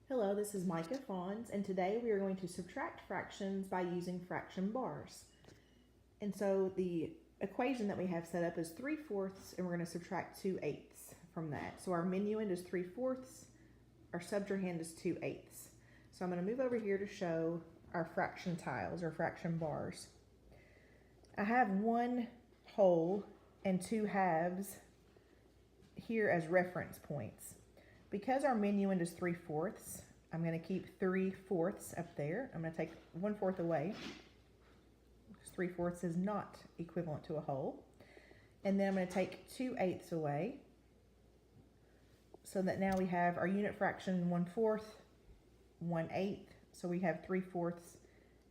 Hello, this is Micah Fawns, and today we are going to subtract fractions by using fraction bars. And so the equation that we have set up is 3/4, and we're going to subtract 2/8 from that. So our minuend is 3/4, our subtrahend is 2/8. So I'm going to move over here to show our fraction tiles or fraction bars. I have one whole and two halves here as reference points. Because our minuend is 3/4, I'm going to keep 3/4 up there. I'm going to take 1/4 away, because 3/4 is not equivalent to a whole. And then I'm going to take 2/8 away, so that now we have our unit fraction 1/4, 1/8. So we have 3/4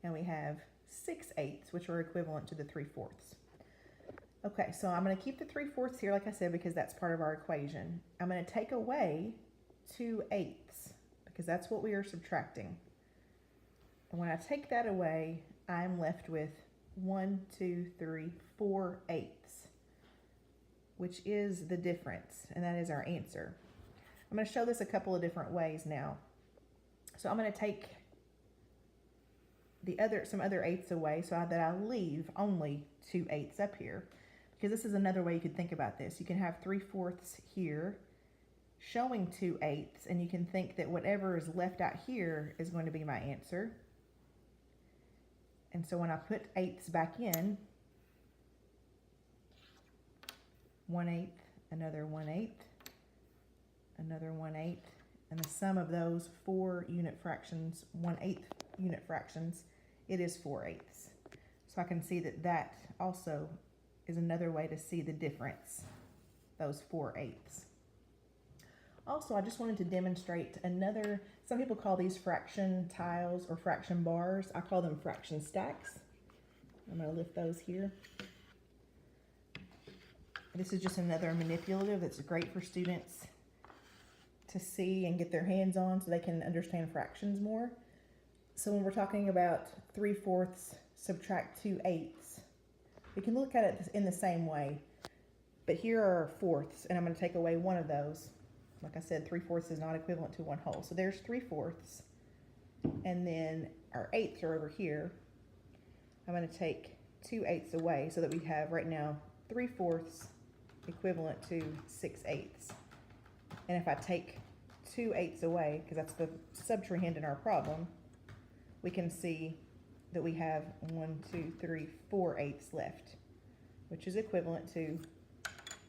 and we have 6/8, which are equivalent to the 3/4. Okay, so I'm going to keep the 3/4 here, like I said, because that's part of our equation. I'm going to take away 2/8 because that's what we are subtracting. And when I take that away, I'm left with 1, 2, 3, 4/8, which is the difference, and that is our answer. I'm going to show this a couple of different ways now. So I'm going to take some other eighths away so that I leave only 2/8 up here, because this is another way you could think about this. You can have 3/4 here showing 2/8, and you can think that whatever is left out here is going to be my answer. And so when I put eighths back in, 1/8, another 1/8, another 1/8, and the sum of those 4 unit fractions, 1/8 unit fractions, it is 4/8. So I can see that that also is another way to see the difference, those 4/8. Also, I just wanted to demonstrate another, some people call these fraction tiles or fraction bars. I call them fraction stacks. I'm going to lift those here. This is just another manipulative that's great for students to see and get their hands on so they can understand fractions more. So when we're talking about 3/4 subtract 2/8, we can look at it in the same way. But here are our fourths, and I'm going to take away one of those. Like I said, 3/4 is not equivalent to one whole. So there's 3/4, and then our eighths are over here. I'm going to take 2/8 away so that we have right now 3/4 equivalent to 6/8. And if I take 2/8 away, because that's the subtrahend in our problem, we can see that we have 1, 2, 3, 4/8 left, which is equivalent to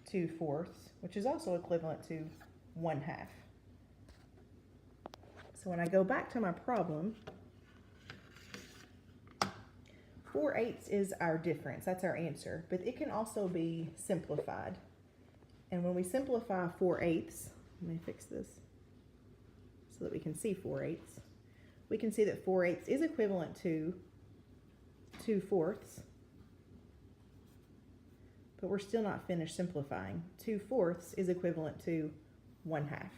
2/4, which is also equivalent to 1/2. So when I go back to my problem, 4/8 is our difference, that's our answer, but it can also be simplified. And when we simplify 4/8, let me fix this so that we can see 4/8. We can see that 4/8 is equivalent to 2/4, but we're still not finished simplifying. 2/4 is equivalent to 1/2.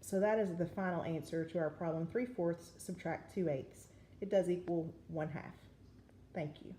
So that is the final answer to our problem, 3/4 subtract 2/8. It does equal 1/2. Thank you.